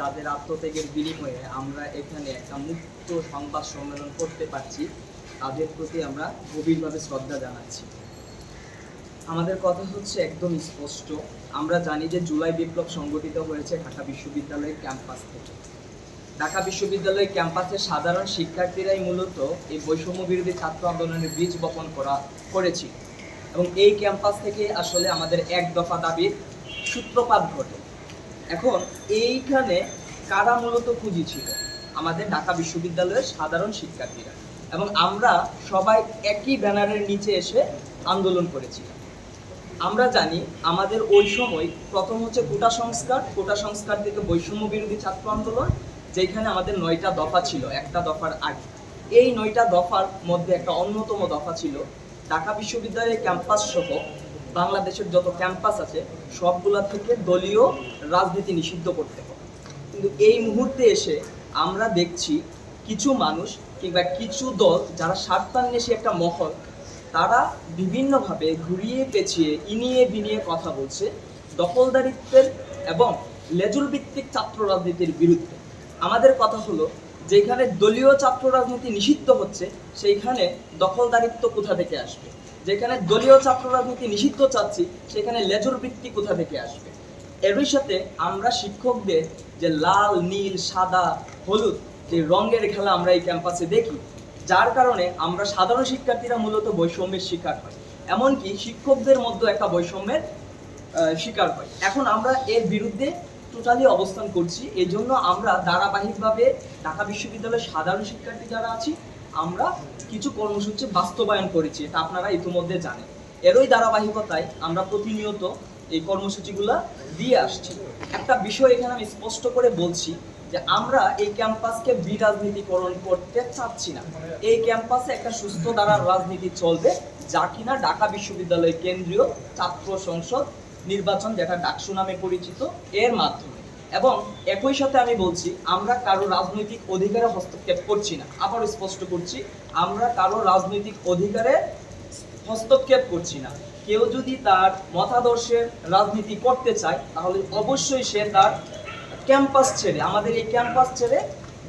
যাদের আত্মত্যাগের বিনিময়ে আমরা এখানে একটা মুক্ত সংবাদ সম্মেলন করতে পারছি, তাদের প্রতি আমরা গভীরভাবে শ্রদ্ধা জানাচ্ছি। আমাদের কথা হচ্ছে একদম স্পষ্ট। আমরা জানি যে জুলাই বিপ্লব সংগঠিত হয়েছে ঢাকা বিশ্ববিদ্যালয়ের ক্যাম্পাস থেকে। ঢাকা বিশ্ববিদ্যালয়ের ক্যাম্পাসে সাধারণ শিক্ষার্থীরাই মূলত এই বৈষম্য বিরোধী ছাত্র আন্দোলনের বীজ বপন করেছিল এবং এই ক্যাম্পাস থেকে আসলে আমাদের এক দফা দাবির সূত্রপাত ঘটে। এখন এইখানে কারা মূলত পুঁজি ছিল? আমাদের ঢাকা বিশ্ববিদ্যালয়ের সাধারণ শিক্ষার্থীরা, এবং আমরা সবাই একই ব্যানারের নিচে এসে আন্দোলন করেছিলাম। আমরা জানি আমাদের ওই সময় প্রথম হচ্ছে কোটা সংস্কার থেকে বৈষম্য বিরোধী ছাত্র আন্দোলন, যেখানে আমাদের 9টা দফা ছিল একটা দফার আগে। এই 9টা দফার মধ্যে একটা অন্যতম দফা ছিল ঢাকা বিশ্ববিদ্যালয়ের ক্যাম্পাস সহ বাংলাদেশের যত ক্যাম্পাস আছে সবগুলা থেকে দলীয় রাজনীতি নিষিদ্ধ করতে হবে। কিন্তু এই মুহূর্তে এসে আমরা দেখছি কিছু মানুষ কিংবা কিছু দল যারা স্বার্থান্বেষী একটা মহল, তারা বিভিন্নভাবে ঘুরিয়ে পেঁচিয়ে ইনিয়ে বিনিয়ে কথা বলছে দখলদারিত্বের এবং লেজুল ভিত্তিক ছাত্র রাজনীতির বিরুদ্ধে। আমাদের কথা হলো, যেখানে দলীয় ছাত্র রাজনীতি নিষিদ্ধ হচ্ছে সেইখানে দখলদারিত্ব কোথা থেকে আসবে? যেখানে দলীয় ছাত্র রাজনীতি নিষিদ্ধ চাচ্ছি সেখানে লেজুল ভিত্তি কোথা থেকে আসবে? এরই সাথে আমরা শিক্ষকদের যে লাল, নীল, সাদা, হলুদ যে রঙের খেলা আমরা এই ক্যাম্পাসে দেখি, যার কারণে আমরা সাধারণ শিক্ষার্থীরা মূলত বৈষম্যের শিকার হয়, এমনকি শিক্ষকদের মধ্যে একটা বৈষম্যের শিকার হয়। এখন আমরা এর বিরুদ্ধে টোটালি অবস্থান করছি। এই জন্য আমরা ধারাবাহিকভাবে ঢাকা বিশ্ববিদ্যালয়ের সাধারণ শিক্ষার্থী যারা আছি, আমরা কিছু কর্মসূচি বাস্তবায়ন করেছি, এটা আপনারা ইতিমধ্যে জানেন। এরই ধারাবাহিকতায় আমরা প্রতিনিয়ত এই কর্মসূচিগুলো দিয়ে আসছি। একটা বিষয় এখানে আমি স্পষ্ট করে বলছি যে আমরা এই ক্যাম্পাসকে বিরাজনীতিকরণ করতে চাচ্ছি না। এই ক্যাম্পাসে একটা সুস্থ ধারার রাজনীতি চলবে, যা কিনা ঢাকা বিশ্ববিদ্যালয়ের কেন্দ্রীয় ছাত্র সংসদ নির্বাচন, যেটা ডাকসু নামে পরিচিত, এর মাধ্যমে। এবং একই সাথে আমি বলছি, আমরা কারো রাজনৈতিক অধিকারে হস্তক্ষেপ করছি না। আবার স্পষ্ট করছি, আমরা কারো রাজনৈতিক অধিকারে হস্তক্ষেপ করছি না। কেউ যদি তার মতাদর্শের রাজনীতি করতে চায়, তাহলে অবশ্যই সে তার ক্যাম্পাস ছেড়ে, আমাদের এই ক্যাম্পাস ছেড়ে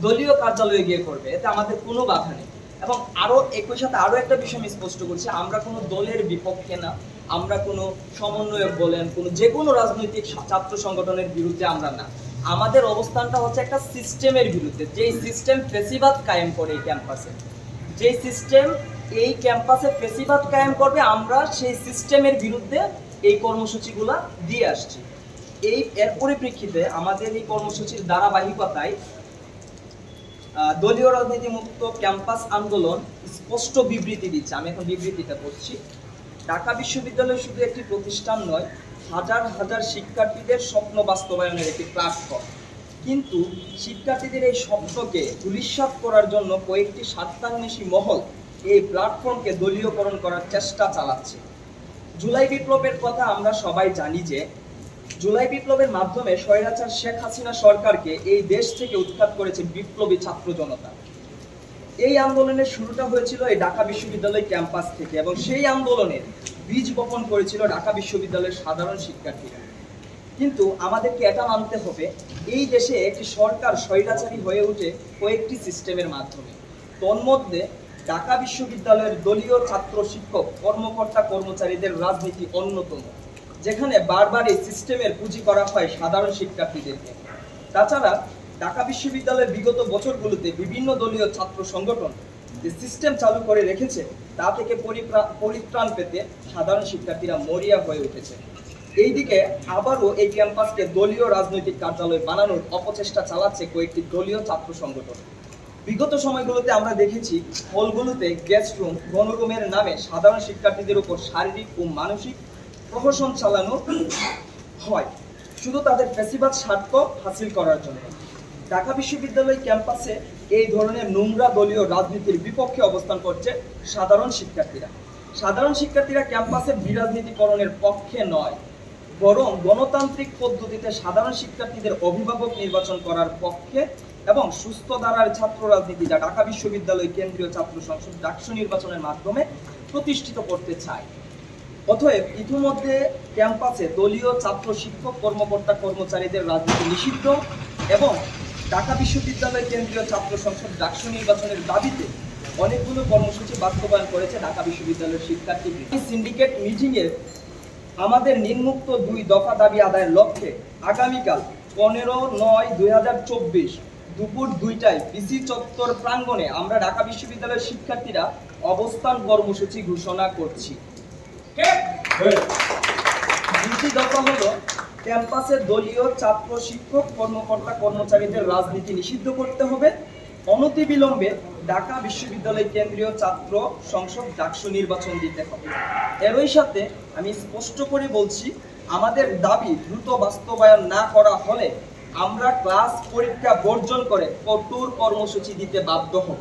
দলীয় কার্যালয়ে গিয়ে করবে, এতে আমাদের কোনো বাধা নেই। এবং আরও একই সাথে আরও একটা বিষয় আমি স্পষ্ট করছি, আমরা কোনো দলের বিপক্ষে না, আমরা কোনো সমন্বয়ক বলেন যে কোনো রাজনৈতিক ছাত্র সংগঠনের বিরুদ্ধে আমরা না। আমাদের অবস্থানটা হচ্ছে একটা সিস্টেমের বিরুদ্ধে, যেই সিস্টেম ফ্যাসিবাদ কায়েম করে এই ক্যাম্পাসে, যেই সিস্টেম এই ক্যাম্পাসে ফ্যাসিবাদ কায়েম করবে, আমরা সেই সিস্টেমের বিরুদ্ধে এই কর্মসূচিগুলো দিয়ে আসছি। এর পরিপ্রেক্ষিতে আমাদের এই কর্মসূচির ধারাবাহিকতায় দলীয় রাজনীতি মুক্ত ক্যাম্পাস আন্দোলন স্পষ্ট বিবৃতি দিচ্ছে। আমি এখন বিবৃতিটা পড়ছি। ঢাকা বিশ্ববিদ্যালয় শুধু একটি প্রতিষ্ঠান নয়, হাজার হাজার শিক্ষার্থীদের স্বপ্ন বাস্তবায়নের একটি প্ল্যাটফর্ম। কিন্তু শিক্ষার্থীদের এই স্বপ্নকে ধূলিসাৎ করার জন্য কয়েকটি স্বার্থান্বেষী মহল এই প্ল্যাটফর্মকে দলীয়করণ করার চেষ্টা চালাচ্ছে। জুলাই বিপ্লবের কথা আমরা সবাই জানি যে জুলাই বিপ্লবের মাধ্যমে স্বৈরাচার শেখ হাসিনা সরকারকে এই দেশ থেকে উৎখাত করেছে বিপ্লবী ছাত্র জনতা। এই আন্দোলনের শুরুটা হয়েছিল এই ঢাকা বিশ্ববিদ্যালয় ক্যাম্পাস থেকে, এবং সেই আন্দোলনের বীজ বপন করেছিল ঢাকা বিশ্ববিদ্যালয়ের সাধারণ শিক্ষার্থীরা। কিন্তু আমাদেরকে এটা মানতে হবে, এই দেশে একটি সরকার স্বৈরাচারী হয়ে ওঠে কয়েকটি সিস্টেমের মাধ্যমে। তন্মধ্যে ঢাকা বিশ্ববিদ্যালয়ের দলীয় ছাত্র শিক্ষক কর্মকর্তা কর্মচারীদের রাজনীতি অন্যতম, যেখানে বারবার এই সিস্টেমের পুঁজি করা হয় সাধারণ শিক্ষার্থীদেরকে। তাছাড়া ঢাকা বিশ্ববিদ্যালয়ের বিগত বছরগুলোতে বিভিন্ন দলীয় ছাত্র সংগঠন যে সিস্টেম চালু করে রেখেছে, তা থেকে পরিত্রাণ পেতে সাধারণ শিক্ষার্থীরা মরিয়া হয়ে উঠেছে। এইদিকে আবারও এই ক্যাম্পাসকে দলীয় রাজনৈতিক কার্যালয় বানানোর অপচেষ্টা চালাচ্ছে কয়েকটি দলীয় ছাত্র সংগঠন। বিগত সময়গুলোতে আমরা দেখেছি হলগুলোতে গেস্ট রুম, গণরুমের নামে সাধারণ শিক্ষার্থীদের উপর শারীরিক ও মানসিক প্রহসন চালানো হয়, শুধু তাদের ফ্যাসিবাদ স্বার্থ হাসিল করার জন্য। ঢাকা বিশ্ববিদ্যালয় ক্যাম্পাসে এই ধরনের নোংরা দলীয় রাজনীতির বিপক্ষে অবস্থান করছে সাধারণ শিক্ষার্থীরা। সাধারণ শিক্ষার্থীরা ক্যাম্পাসে বিরাজনীতিকরণের পক্ষে নয়, বরং গণতান্ত্রিক পদ্ধতিতে সাধারণ শিক্ষার্থীদের অভিভাবক নির্বাচন করার পক্ষে এবং সুস্থ ধারার ছাত্র রাজনীতি, যা ঢাকা বিশ্ববিদ্যালয় কেন্দ্রীয় ছাত্র সংসদ ডাকসু নির্বাচনের মাধ্যমে প্রতিষ্ঠিত করতে চায়। অতএব ইতিমধ্যে ক্যাম্পাসে দলীয় ছাত্র শিক্ষক কর্মকর্তা কর্মচারীদের রাজনীতি নিষিদ্ধ এবং ঢাকা বিশ্ববিদ্যালয় কেন্দ্রীয় ছাত্র সংসদ ডাকসু নির্বাচনের দাবিতে অনেকগুলো কর্মসূচি বাস্তবায়ন করেছে ঢাকা বিশ্ববিদ্যালয়ের শিক্ষার্থীবৃন্দ। এই সিন্ডিকেট মিটিংয়ে আমাদের নিম্নোক্ত 2 দফা দাবি আদায়ের লক্ষ্যে আগামীকাল 15/9/2024 দুপুর 2টায় বিসি চত্বর প্রাঙ্গণে আমরা ঢাকা বিশ্ববিদ্যালয়ের শিক্ষার্থীরা অবস্থান কর্মসূচি ঘোষণা করছি। দুটি দফা হলো, ক্যাম্পাসে দলীয় ছাত্র শিক্ষক কর্মকর্তা কর্মচারীদের রাজনীতি নিষিদ্ধ করতে হবে, অনতিবিলম্বে ঢাকা বিশ্ববিদ্যালয় কেন্দ্রীয় ছাত্র সংসদ ডাকসু নির্বাচন দিতে হবে। এরই সাথে আমি স্পষ্ট করে বলছি, আমাদের দাবি দ্রুত বাস্তবায়ন না করা হলে আমরা ক্লাস পরীক্ষা বর্জন করে কঠোর কর্মসূচি দিতে বাধ্য হব।